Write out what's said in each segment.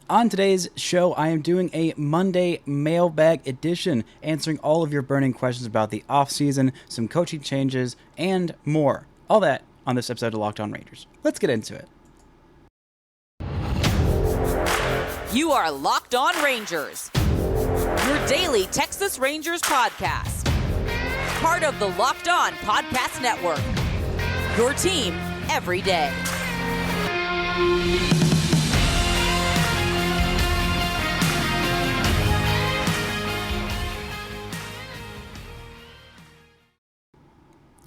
On today's show, I am doing a Monday mailbag edition, answering all of your burning questions about the offseason, some coaching changes, and more. All that on this episode of Locked On Rangers. Let's get into it. You are Locked On Rangers, your daily Texas Rangers podcast. Part of the Locked On Podcast Network, your team every day.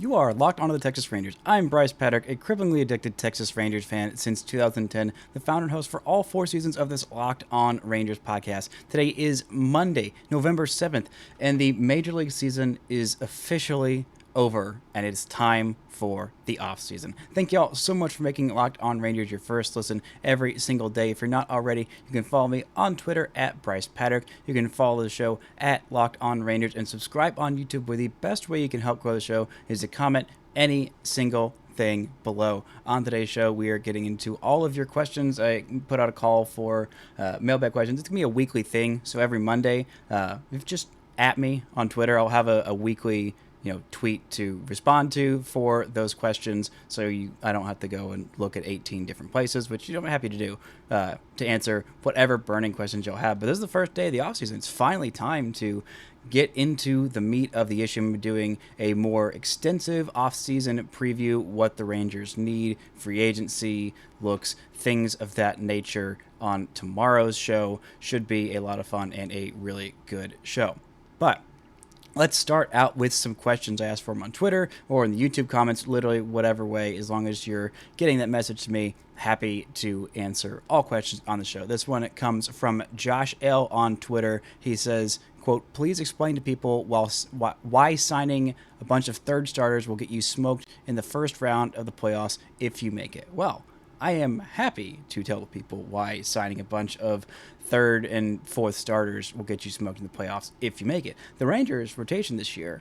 You are locked onto the Texas Rangers. I'm Bryce Patrick, a cripplingly addicted Texas Rangers fan since 2010, the founder and host for all 4 seasons of this Locked On Rangers podcast. Today is Monday, November 7th, and the Major League season is officially over, and it's time for the offseason. Thank you all so much for making Locked On Rangers your first listen every single day. If you're not already, you can follow me on Twitter at Bryce Patrick. You can follow the show at Locked On Rangers and subscribe on YouTube, where the best way you can help grow the show is to comment any single thing below. On today's show, we are getting into all of your questions. I put out a call for mailbag questions. It's going to be a weekly thing, so every Monday, if just at me on Twitter, I'll have a weekly tweet to respond to for those questions, so I don't have to go and look at 18 different places, which I'm happy to do, to answer whatever burning questions you'll have. But this is the first day of the offseason. It's finally time to get into the meat of the issue. I'm doing a more extensive offseason preview, what the Rangers need, free agency looks, things of that nature on tomorrow's show. Should be a lot of fun and a really good show. But let's start out with some questions I asked for them on Twitter or in the YouTube comments, literally whatever way, as long as you're getting that message to me. Happy to answer all questions on the show. This one comes from Josh L. on Twitter. He says, quote, "Please explain to people why signing a bunch of third starters will get you smoked in the first round of the playoffs if you make it." Well, I am happy to tell people why signing a bunch of third and fourth starters will get you smoked in the playoffs if you make it. The Rangers' rotation this year,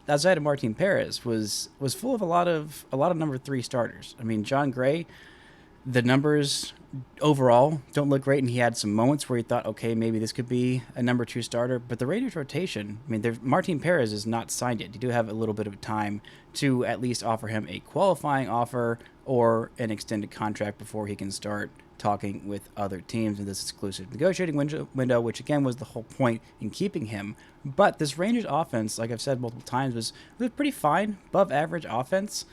outside of Martin Perez, was full of a lot of number 3 starters. I mean, John Gray, the numbers overall don't look great, and he had some moments where he thought, okay, maybe this could be a number 2 starter. But the Rangers' rotation, I mean, Martin Perez is not signed yet. You do have a little bit of time to at least offer him a qualifying offer or an extended contract before he can start talking with other teams in this exclusive negotiating window, which again was the whole point in keeping him. But this Rangers offense, like I've said multiple times, was pretty fine, above average offense.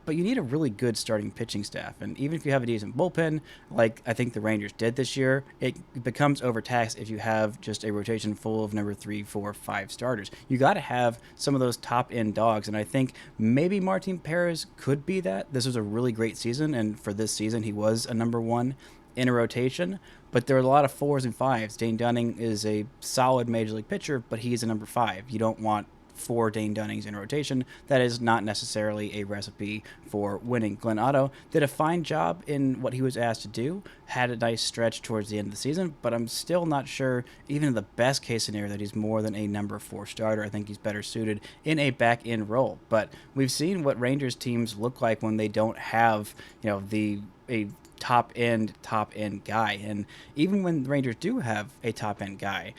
But you need a really good starting pitching staff. And even if you have a decent bullpen, like I think the Rangers did this year, it becomes overtaxed if you have just a rotation full of number 3, 4, 5 starters. You got to have some of those top-end dogs. And I think maybe Martin Perez could be that. This was a really great season. And for this season, he was a number 1 in a rotation. But there are a lot of 4s and 5s. Dane Dunning is a solid major league pitcher, but he's a number 5. You don't want 4 Dane Dunnings in rotation. That is not necessarily a recipe for winning. Glenn Otto did a fine job in what he was asked to do, had a nice stretch towards the end of the season, but I'm still not sure, even in the best case scenario, that he's more than a number 4 starter. I think he's better suited in a back-end role. But we've seen what Rangers teams look like when they don't have, a top-end guy. And even when the Rangers do have a top-end guy,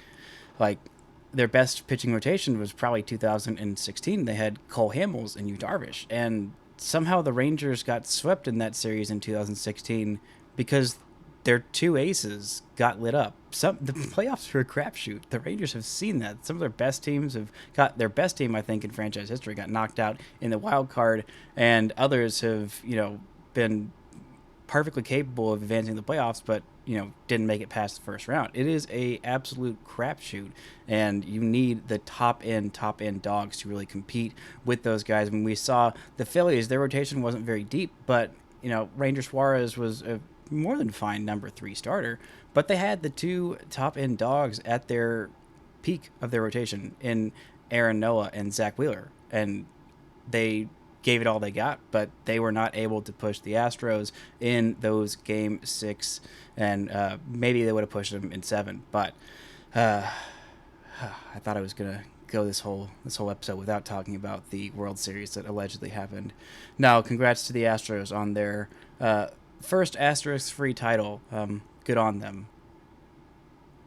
like their best pitching rotation was probably 2016. They had Cole Hamels and Yu Darvish, and somehow the Rangers got swept in that series in 2016 because their 2 aces got lit up. The playoffs were a crapshoot. The Rangers have seen that. Some of their best teams have got their best team, I think, in franchise history got knocked out in the wild card, and others have, been perfectly capable of advancing the playoffs, but didn't make it past the first round. It is a absolute crapshoot, and you need the top end dogs to really compete with those guys. When we saw the Phillies, their rotation wasn't very deep, but Ranger Suarez was a more than fine number 3 starter, but they had the 2 top end dogs at their peak of their rotation in Aaron Nola and Zach Wheeler, and they gave it all they got, but they were not able to push the Astros in those Game 6, and maybe they would have pushed them in 7, but I thought I was going to go this whole episode without talking about the World Series that allegedly happened. Now, congrats to the Astros on their first asterisk-free title. Good on them.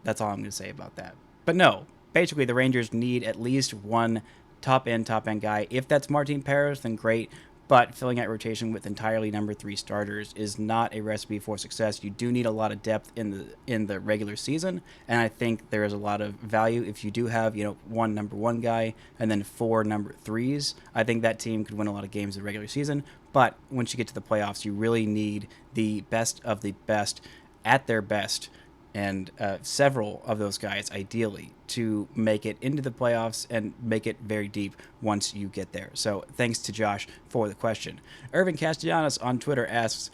That's all I'm going to say about that. But no, basically the Rangers need at least one top end guy. If that's Martin Perez, then great. But filling out rotation with entirely number 3 starters is not a recipe for success. You do need a lot of depth in the regular season, and I think there is a lot of value if you do have one number 1 guy and then 4 number 3s. I think that team could win a lot of games in the regular season. But once you get to the playoffs, you really need the best of the best at their best, and several of those guys ideally to make it into the playoffs and make it very deep once you get there. So thanks to Josh for the question. Irvin Castellanos on Twitter asks,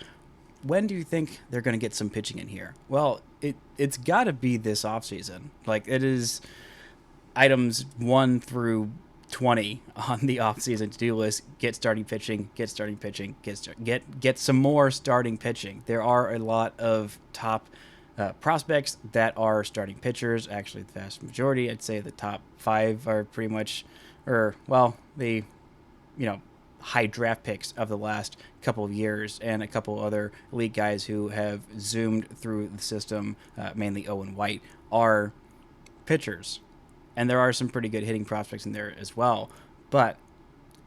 when do you think they're going to get some pitching in here? Well, it's got to be this offseason. Like, it is items 1 through 20 on the offseason to-do list. Get starting pitching, get some more starting pitching. There are a lot of top prospects that are starting pitchers. Actually, the vast majority, I'd say the top 5 are pretty much, the high draft picks of the last couple of years, and a couple other elite guys who have zoomed through the system, mainly Owen White, are pitchers. And there are some pretty good hitting prospects in there as well. But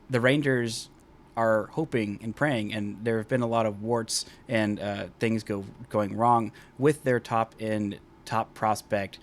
the Rangers are hoping and praying, and there have been a lot of warts and things going wrong with their top prospect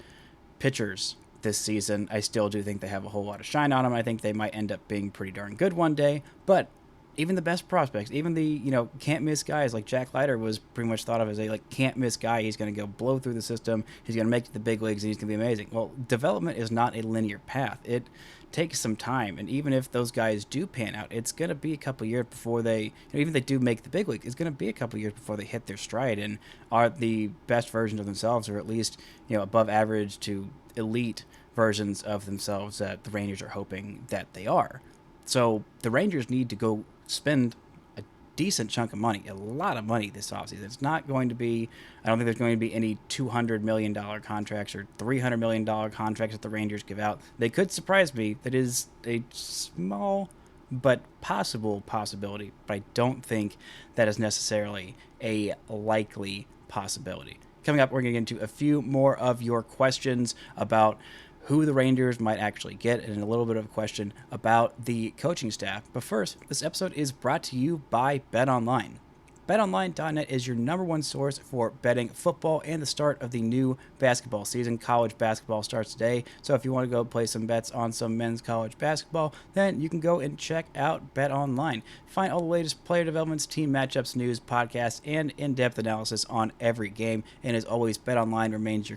pitchers this season. I still do think they have a whole lot of shine on them. I think they might end up being pretty darn good one day, but even the best prospects, even the can't miss guys like Jack Leiter was pretty much thought of as a can't miss guy. He's going to go blow through the system. He's going to make it to the big leagues, and he's going to be amazing. Well, development is not a linear path. It takes some time, and even if those guys do pan out, it's going to be a couple years before they, even if they do make the big league, it's going to be a couple years before they hit their stride and are the best versions of themselves, or at least above average to elite versions of themselves that the Rangers are hoping that they are. So the Rangers need to go spend a decent chunk of money, a lot of money this offseason. It's not going to be, I don't think there's going to be any $200 million contracts or $300 million contracts that the Rangers give out. They could surprise me. That is a small but possible possibility, but I don't think that is necessarily a likely possibility. Coming up, we're going to get into a few more of your questions about who the Rangers might actually get, and a little bit of a question about the coaching staff. But first, this episode is brought to you by BetOnline. BetOnline.net is your number 1 source for betting football and the start of the new basketball season. College basketball starts today, so if you want to go play some bets on some men's college basketball, then you can go and check out BetOnline. Find all the latest player developments, team matchups, news, podcasts, and in-depth analysis on every game. And as always, BetOnline remains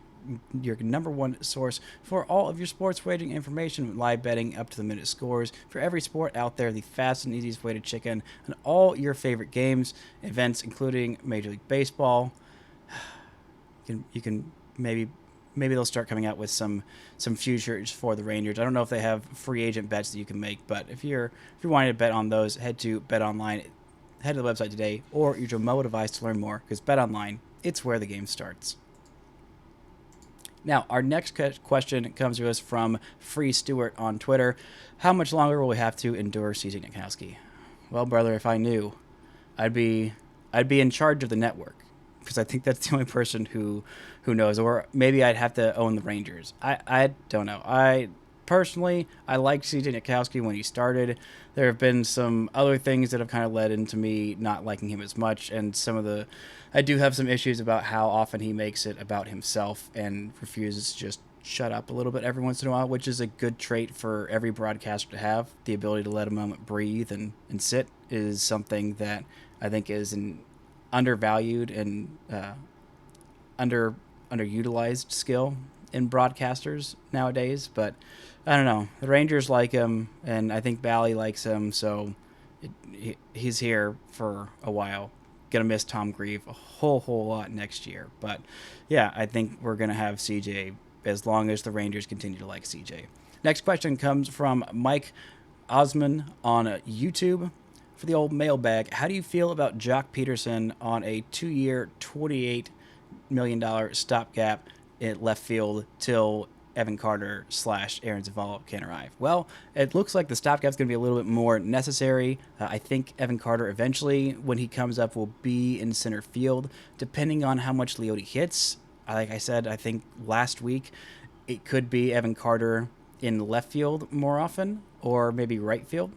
your number 1 source for all of your sports wagering information, live betting, up to the minute scores for every sport out there, the fast and easiest way to check in on all your favorite games, events, including Major League Baseball. You can maybe they'll start coming out with some futures for the Rangers. I don't know if they have free agent bets that you can make, but if you're wanting to bet on those, head to BetOnline. Head to the website today or use your mobile device to learn more, because BetOnline, it's where the game starts. Now, our next question comes to us from Free Stewart on Twitter. How much longer will we have to endure CJ Nitkowski? Well, brother, if I knew, I'd be in charge of the network, because I think that's the only person who knows. Or maybe I'd have to own the Rangers. I don't know. I liked CJ Nitkowski when he started. There have been some other things that have kind of led into me not liking him as much, and I do have some issues about how often he makes it about himself and refuses to just shut up a little bit every once in a while, which is a good trait for every broadcaster to have. The ability to let a moment breathe and sit is something that I think is an undervalued and underutilized skill in broadcasters nowadays. But I don't know. The Rangers like him, and I think Bally likes him, so he's here for a while. Gonna miss Tom Grieve a whole lot next year. But yeah, I think we're gonna have CJ as long as the Rangers continue to like CJ. Next question comes from Mike Osman on YouTube for the old mailbag. How do you feel about Joc Pederson on a 2-year, $28 million stopgap at left field till Evan Carter / Aaron Zavala can arrive? Well, it looks like the stopgap is going to be a little bit more necessary. I think Evan Carter eventually, when he comes up, will be in center field. Depending on how much Leote hits, like I said, I think last week, it could be Evan Carter in left field more often, or maybe right field.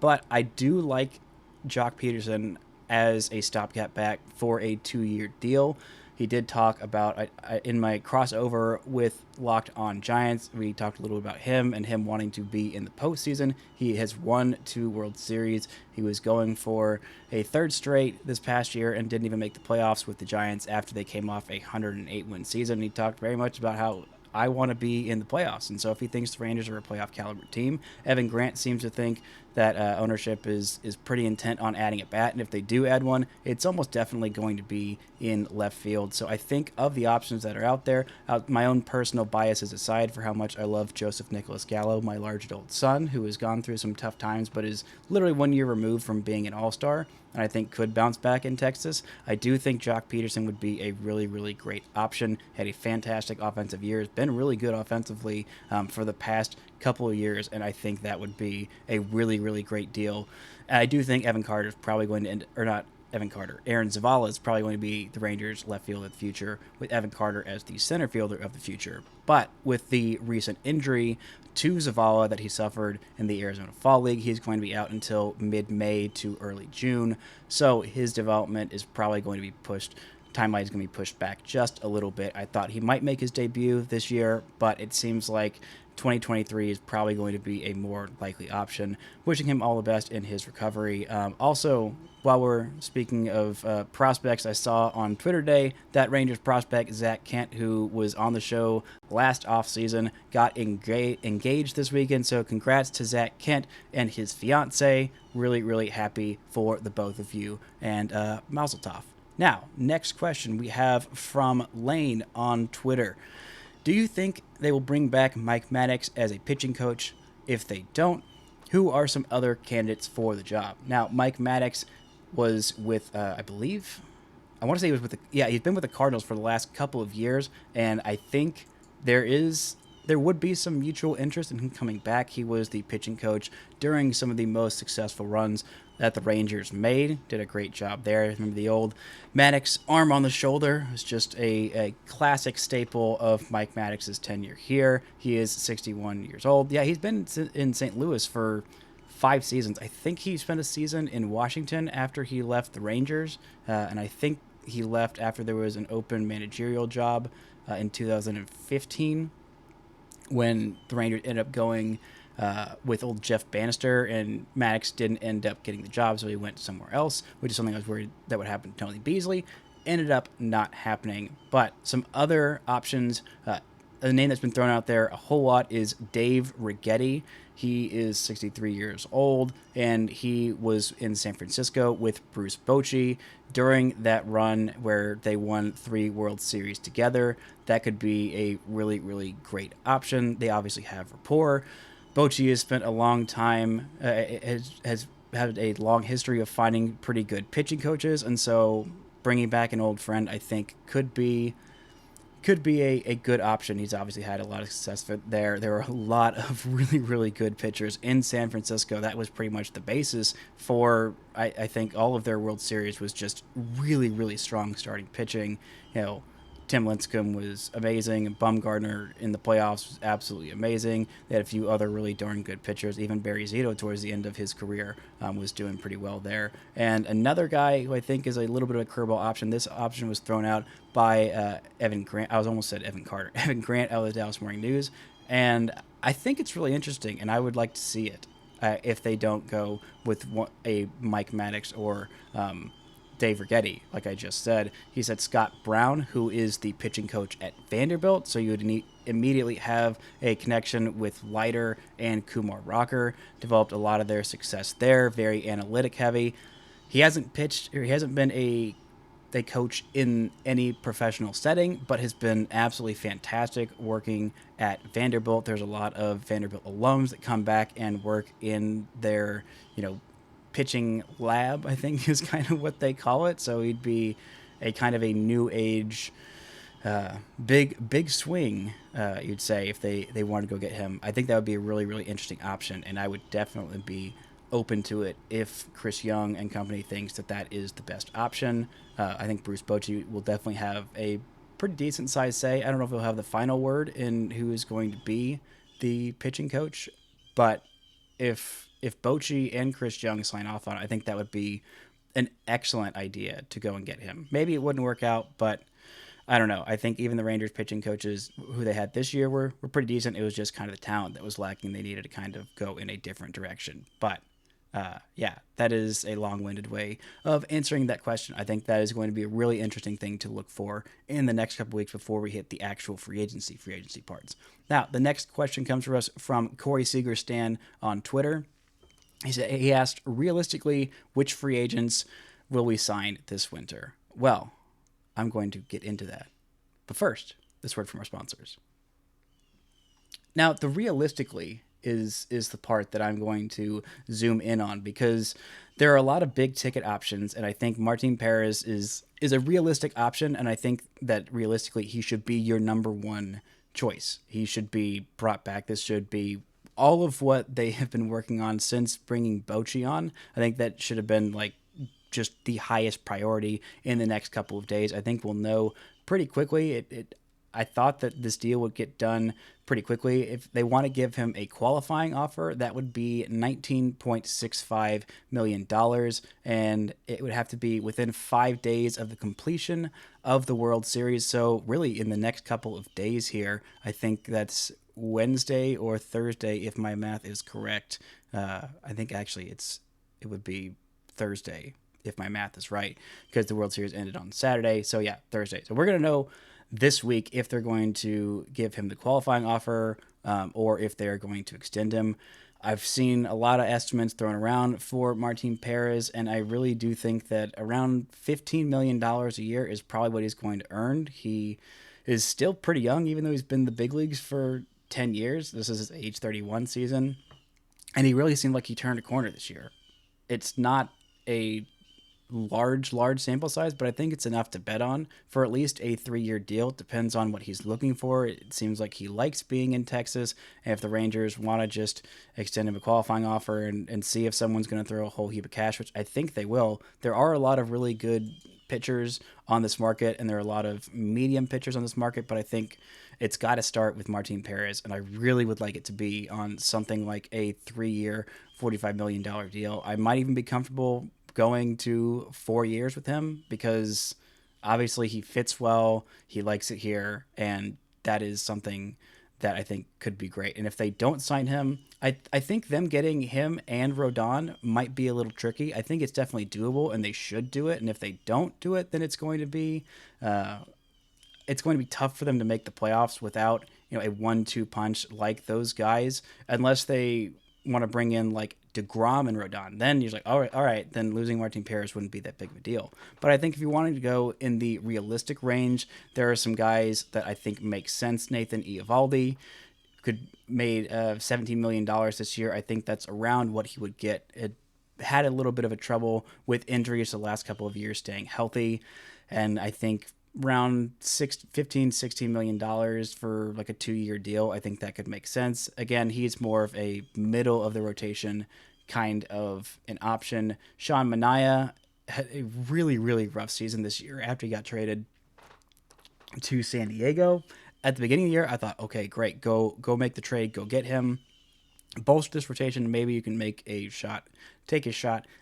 But I do like Joc Pederson as a stopgap back for a 2-year deal. He did talk about, in my crossover with Locked On Giants, we talked a little about him and him wanting to be in the postseason. He has won 2 World Series. He was going for a 3rd straight this past year and didn't even make the playoffs with the Giants after they came off a 108-win season. He talked very much about how I want to be in the playoffs. And so if he thinks the Rangers are a playoff caliber team, Evan Grant seems to think that ownership is pretty intent on adding a bat. And if they do add one, it's almost definitely going to be in left field. So I think of the options that are out there, my own personal biases aside for how much I love Joseph Nicholas Gallo, my large adult son, who has gone through some tough times, but is literally 1 year removed from being an all-star, and I think could bounce back in Texas. I do think Joc Pederson would be a really, really great option. Had a fantastic offensive year. Has been really good offensively for the past couple of years, and I think that would be a really, really great deal. And I do think Evan Carter is probably going to end, or not Evan Carter, Aaron Zavala is probably going to be the Rangers' left field of the future, with Evan Carter as the center fielder of the future. But with the recent injury to Zavala that he suffered in the Arizona Fall League, he's going to be out until mid-May to early June. So his development is probably going to be pushed. Timeline is going to be pushed back just a little bit. I thought he might make his debut this year, but it seems like 2023 is probably going to be a more likely option. Wishing him all the best in his recovery. Also, while we're speaking of prospects, I saw on Twitter today that Rangers prospect Zach Kent, who was on the show last offseason, got engaged this weekend. So congrats to Zach Kent and his fiance. Really, really happy for the both of you. And mazel tov. Now, next question we have from Lane on Twitter. Do you think they will bring back Mike Maddox as a pitching coach? If they don't, who are some other candidates for the job? Now, Mike Maddox was with, I believe, I want to say he was with he's been with the Cardinals for the last couple of years, and I think there would be some mutual interest in him coming back. He was the pitching coach during some of the most successful runs that the Rangers made. Did a great job there. Remember the old Maddox arm on the shoulder? It was just a classic staple of Mike Maddox's tenure here. He is 61 years old. Yeah, he's been in St. Louis for 5 seasons. I think he spent a season in Washington after he left the Rangers, and I think he left after there was an open managerial job in 2015 when the Rangers ended up going with old Jeff Bannister, and Maddox didn't end up getting the job, so he went somewhere else, which is something I was worried that would happen to Tony Beasley. Ended up not happening. But some other options, a name that's been thrown out there a whole lot is Dave Righetti. He is 63 years old, and he was in San Francisco with Bruce Bochy during that run where they won 3 World Series together. That could be a really, really great option. They obviously have rapport. Bochy has spent a long time, has had a long history of finding pretty good pitching coaches, and so bringing back an old friend, I think, could be a good option. He's obviously had a lot of success there. There were a lot of really, really good pitchers in San Francisco. That was pretty much the basis for, I think, all of their World Series was just really, really strong starting pitching. Tim Lincecum was amazing, and Bumgarner in the playoffs was absolutely amazing. They had a few other really darn good pitchers. Even Barry Zito, towards the end of his career, was doing pretty well there. And another guy who I think is a little bit of a curveball option, this option was thrown out by Evan Grant. I almost said Evan Carter. Evan Grant out of the Dallas Morning News. And I think it's really interesting, and I would like to see it if they don't go with a Mike Maddox or Dave Righetti, like I just said. He said Scott Brown, who is the pitching coach at Vanderbilt, so you would immediately have a connection with Leiter and Kumar Rocker. Developed a lot of their success there, very analytic heavy. He hasn't pitched, or he hasn't been a coach in any professional setting, but has been absolutely fantastic working at Vanderbilt. There's a lot of Vanderbilt alums that come back and work in their, pitching lab, I think is kind of what they call it. So he'd be a kind of a new age, big swing, you'd say, if they wanted to go get him. I think that would be a really, really interesting option, and I would definitely be open to it if Chris Young and company thinks that is the best option. I think Bruce Bochy will definitely have a pretty decent sized say. I don't know if he'll have the final word in who is going to be the pitching coach, but if Bochy and Chris Young sign off on it, I think that would be an excellent idea to go and get him. Maybe it wouldn't work out, but I don't know. I think even the Rangers pitching coaches who they had this year were pretty decent. It was just kind of the talent that was lacking. They needed to kind of go in a different direction. But yeah, that is a long-winded way of answering that question. I think that is going to be a really interesting thing to look for in the next couple weeks before we hit the actual free agency parts. Now, the next question comes from us from Corey Seager Stan on Twitter. He asked, realistically, which free agents will we sign this winter? Well, I'm going to get into that. But first, this word from our sponsors. Now, the realistically is the part that I'm going to zoom in on, because there are a lot of big ticket options, and I think Martin Perez is a realistic option, and I think that realistically he should be your number one choice. He should be brought back. This should be all of what they have been working on since bringing Bochy on. I think that should have been like just the highest priority in the next couple of days. I think we'll know pretty quickly. I thought that this deal would get done pretty quickly. If they want to give him a qualifying offer, that would be $19.65 million, and it would have to be within 5 days of the completion of the World Series. So really in the next couple of days here, I think that's Wednesday or Thursday, if my math is correct. I think actually it would be Thursday, if my math is right, because the World Series ended on Saturday. So yeah, Thursday. So we're going to know this week if they're going to give him the qualifying offer or if they're going to extend him. I've seen a lot of estimates thrown around for Martin Perez, and I really do think that around $15 million a year is probably what he's going to earn. He is still pretty young, even though he's been in the big leagues for 10 years. This is his age 31 season, and he really seemed like he turned a corner this year. It's not a large sample size, but I think it's enough to bet on for at least a 3-year deal. It depends on what he's looking for. It seems like he likes being in Texas, and if the Rangers want to just extend him a qualifying offer and see if someone's going to throw a whole heap of cash, which I think they will. There are a lot of really good pitchers on this market, and there are a lot of medium pitchers on this market, but I think it's got to start with Martin Perez, and I really would like it to be on something like a 3-year, $45 million deal. I might even be comfortable going to 4 years with him, because obviously he fits well, he likes it here, and that is something that I think could be great. And if they don't sign him, I think them getting him and Rodon might be a little tricky. I think it's definitely doable, and they should do it. And if they don't do it, then it's going to be tough for them to make the playoffs without a 1-2 punch like those guys, unless they want to bring in like deGrom and Rodon. Then you're like, all right, then losing Martin Perez wouldn't be that big of a deal. But I think if you wanted to go in the realistic range, there are some guys that I think make sense. Nathan Eovaldi made $17 million this year. I think that's around what he would get. It had a little bit of a trouble with injuries the last couple of years staying healthy, and I think around $16 million for like a 2-year deal. I think that could make sense. Again, he's more of a middle of the rotation kind of an option. Sean Manaea had a really rough season this year after he got traded to San Diego. At the beginning of the year, I thought, okay, great, go make the trade, go get him, bolster this rotation, maybe you can take a shot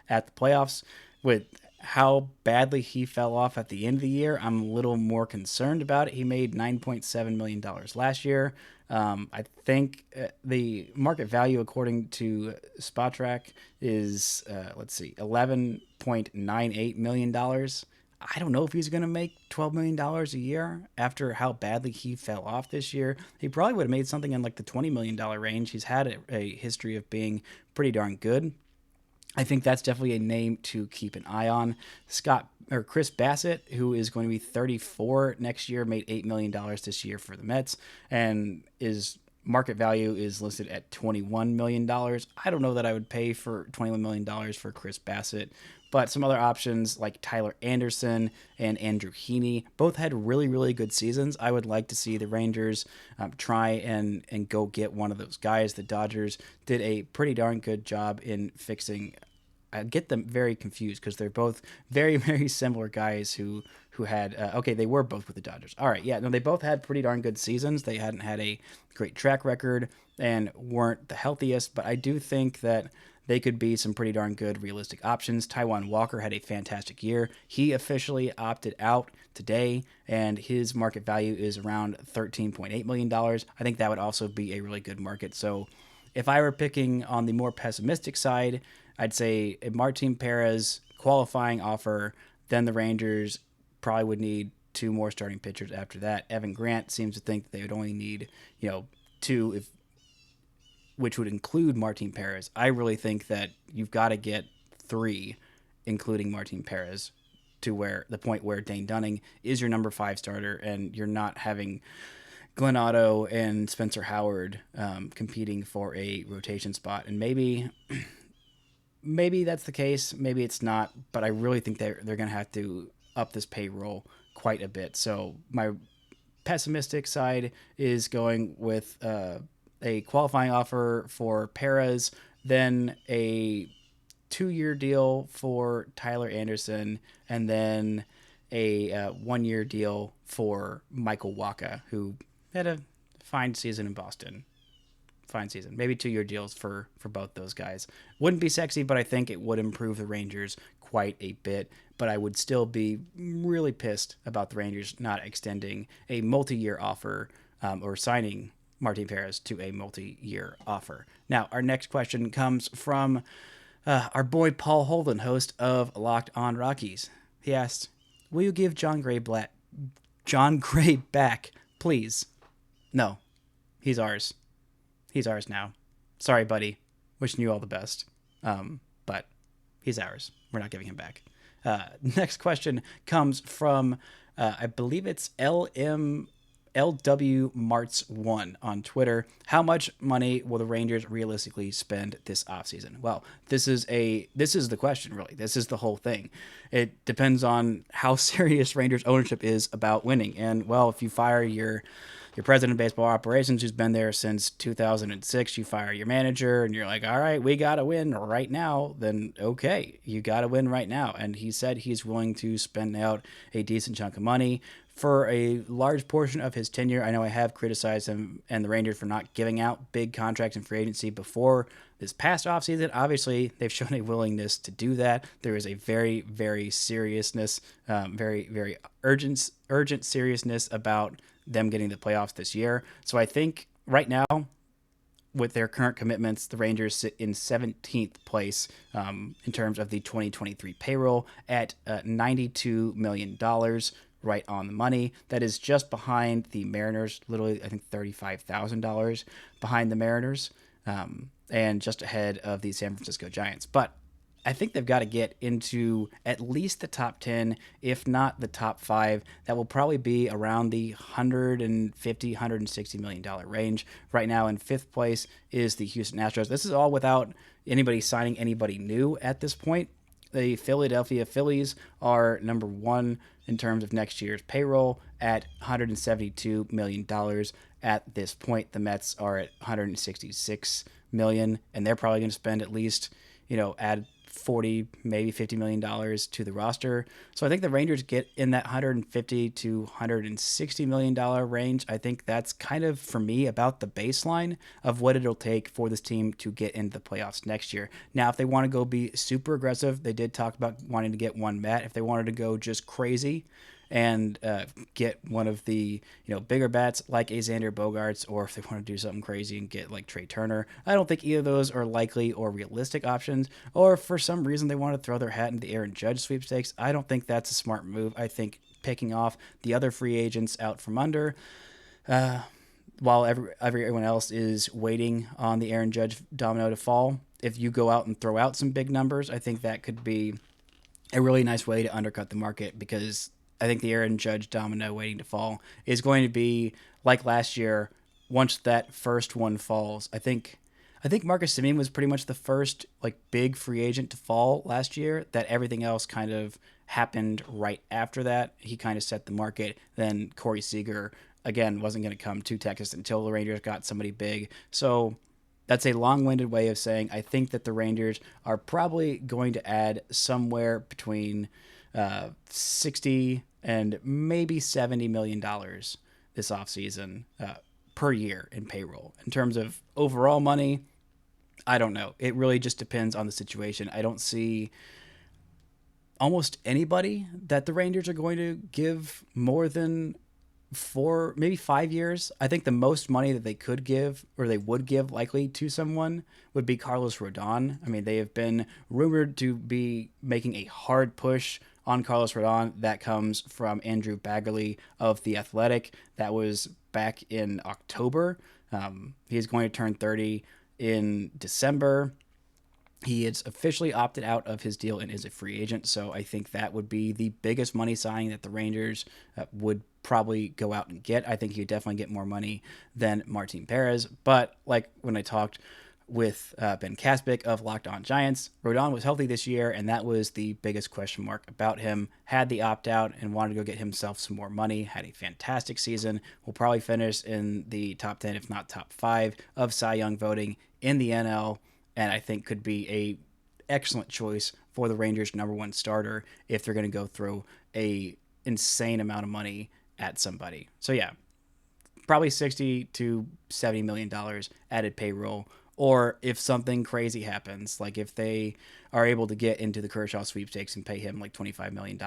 at the playoffs. With how badly he fell off at the end of the year, I'm a little more concerned about it. He made $9.7 million last year. I think the market value, according to Spotrac, is, $11.98 million. I don't know if he's going to make $12 million a year after how badly he fell off this year. He probably would have made something in like the $20 million range. He's had a history of being pretty darn good. I think that's definitely a name to keep an eye on. Chris Bassett, who is going to be 34 next year, made $8 million this year for the Mets, and his market value is listed at $21 million. I don't know that I would pay for $21 million for Chris Bassett, but some other options like Tyler Anderson and Andrew Heaney both had really good seasons. I would like to see the Rangers try and go get one of those guys. The Dodgers did a pretty darn good job in fixing I get them very confused because they're both very, very similar guys who had, okay, they were both with the Dodgers. All right, yeah, no, they both had pretty darn good seasons. They hadn't had a great track record and weren't the healthiest, but I do think that they could be some pretty darn good realistic options. Taijuan Walker had a fantastic year. He officially opted out today, and his market value is around $13.8 million. I think that would also be a really good market. So if I were picking on the more pessimistic side, I'd say a Martin Perez qualifying offer, then the Rangers probably would need two more starting pitchers after that. Evan Grant seems to think that they would only need, two, which would include Martin Perez. I really think that you've got to get three, including Martin Perez, to where the point where Dane Dunning is your number 5 starter, and you're not having Glenn Otto and Spencer Howard competing for a rotation spot. And maybe that's the case. Maybe it's not. But I really think they're going to have to up this payroll quite a bit. So my pessimistic side is going with a qualifying offer for Perez, then a 2-year deal for Tyler Anderson, and then a 1-year deal for Michael Wacha, who had a fine season in Boston. Fine season. Maybe 2-year deals for both those guys. Wouldn't be sexy, but I think it would improve the Rangers quite a bit. But I would still be really pissed about the Rangers not extending a multi-year offer or signing Martin Perez to a multi-year offer. Now, our next question comes from our boy Paul Holden, host of Locked On Rockies. He asked, will you give John Gray back, please? No, he's ours. He's ours now. Sorry, buddy. Wishing you all the best. But he's ours. We're not giving him back. Next question comes from, I believe it's LW Marts1 on Twitter. How much money will the Rangers realistically spend this offseason? Well, this is the question, really. This is the whole thing. It depends on how serious Rangers ownership is about winning. And, well, if you fire your president of baseball operations, who's been there since 2006, you fire your manager and you're like, all right, we got to win right now, then okay, you got to win right now. And he said he's willing to spend out a decent chunk of money for a large portion of his tenure. I know I have criticized him and the Rangers for not giving out big contracts in free agency before this past offseason. Obviously, they've shown a willingness to do that. There is a very, very seriousness, very, very urgent seriousness about them getting the playoffs this year. So I think right now, with their current commitments, the Rangers sit in 17th place in terms of the 2023 payroll at $92 million, right on the money. That is just behind the Mariners, literally, I think $35,000 behind the Mariners, and just ahead of the San Francisco Giants. But I think they've got to get into at least the top 10, if not the top 5. That will probably be around the $150, $160 million range. Right now in 5th place is the Houston Astros. This is all without anybody signing anybody new at this point. The Philadelphia Phillies are number 1 in terms of next year's payroll at $172 million at this point. The Mets are at $166 million, and they're probably going to spend at least, add 40, maybe $50 million to the roster. So I think the Rangers get in that $150 to $160 million range. I think that's kind of, for me, about the baseline of what it'll take for this team to get into the playoffs next year. Now, if they want to go be super aggressive, they did talk about wanting to get one bat. If they wanted to go just crazy and get one of the bigger bats like a Xander Bogaerts, or if they want to do something crazy and get like Trey Turner, I don't think either of those are likely or realistic options. Or if for some reason they want to throw their hat in the Aaron Judge sweepstakes, I don't think that's a smart move. I think picking off the other free agents out from under, while everyone else is waiting on the Aaron Judge domino to fall, if you go out and throw out some big numbers, I think that could be a really nice way to undercut the market, because I think the Aaron Judge domino waiting to fall is going to be like last year. Once that first one falls, I think Marcus Semien was pretty much the first big free agent to fall last year. That everything else kind of happened right after that. He kind of set the market. Then Corey Seager again wasn't going to come to Texas until the Rangers got somebody big. So that's a long-winded way of saying I think that the Rangers are probably going to add somewhere between 60 and maybe $70 million this offseason per year in payroll. In terms of overall money, I don't know. It really just depends on the situation. I don't see almost anybody that the Rangers are going to give more than 4, maybe 5 years. I think the most money that they could give, or they would give likely to someone, would be Carlos Rodon. I mean, they have been rumored to be making a hard push on Carlos Rodon. That comes from Andrew Baggerly of The Athletic. That was back in October. He's going to turn 30 in December. He is officially opted out of his deal and is a free agent, so I think that would be the biggest money signing that the Rangers would probably go out and get. I think he would definitely get more money than Martin Perez, but like when I talked with Ben Kaspick of Locked On Giants, Rodon was healthy this year, and that was the biggest question mark about him. Had the opt-out and wanted to go get himself some more money, had a fantastic season, will probably finish in the top 10, if not top 5, of Cy Young voting in the NL, and I think could be a excellent choice for the Rangers' number one starter if they're going to go throw a insane amount of money at somebody. So yeah, probably 60 to $70 million added payroll. Or if something crazy happens, like if they are able to get into the Kershaw sweepstakes and pay him like $25 million,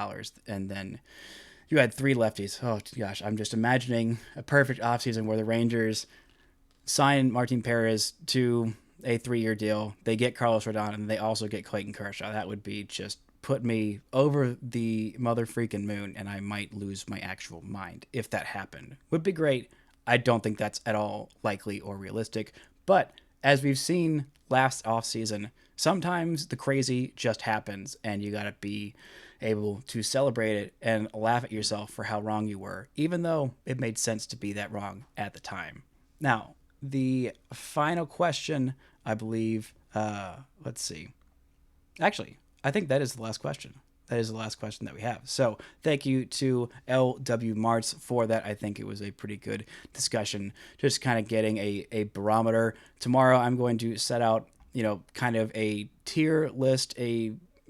and then you had 3 lefties. Oh gosh, I'm just imagining a perfect offseason where the Rangers sign Martin Perez to a 3-year deal. They get Carlos Rodon, and they also get Clayton Kershaw. That would be just put me over the mother freaking moon, and I might lose my actual mind if that happened. Would be great. I don't think that's at all likely or realistic, but as we've seen last offseason, sometimes the crazy just happens, and you got to be able to celebrate it and laugh at yourself for how wrong you were, even though it made sense to be that wrong at the time. Now, the final question, I believe, let's see. Actually, I think that is the last question. That is the last question that we have. So thank you to LW Marts for that. I think it was a pretty good discussion, just kind of getting a barometer. Tomorrow I'm going to set out, kind of a tier list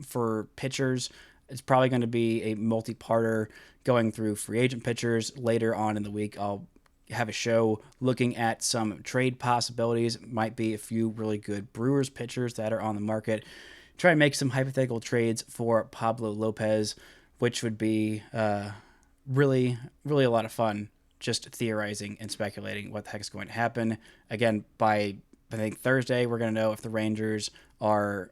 for pitchers. It's probably going to be a multi-parter going through free agent pitchers. Later on in the week, I'll have a show looking at some trade possibilities. Might be a few really good Brewers pitchers that are on the market. Try and make some hypothetical trades for Pablo Lopez, which would be really, really a lot of fun, just theorizing and speculating what the heck is going to happen. Again, by, I think, Thursday, we're going to know if the Rangers are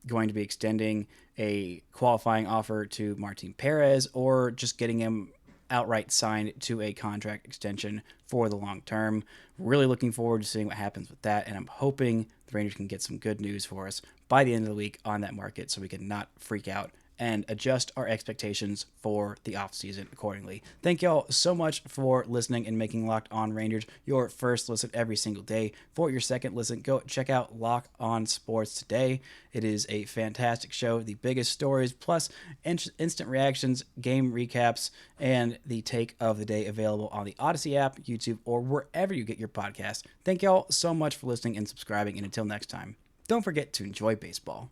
going to be extending a qualifying offer to Martin Perez or just getting him outright signed to a contract extension for the long term. Really looking forward to seeing what happens with that, and I'm hoping the Rangers can get some good news for us by the end of the week on that market so we can not freak out and adjust our expectations for the offseason accordingly. Thank y'all so much for listening and making Locked On Rangers your first listen every single day. For your second listen, go check out Locked On Sports today. It is a fantastic show. The biggest stories plus instant reactions, game recaps, and the take of the day available on the Odyssey app, YouTube, or wherever you get your podcasts. Thank y'all so much for listening and subscribing, and until next time, don't forget to enjoy baseball.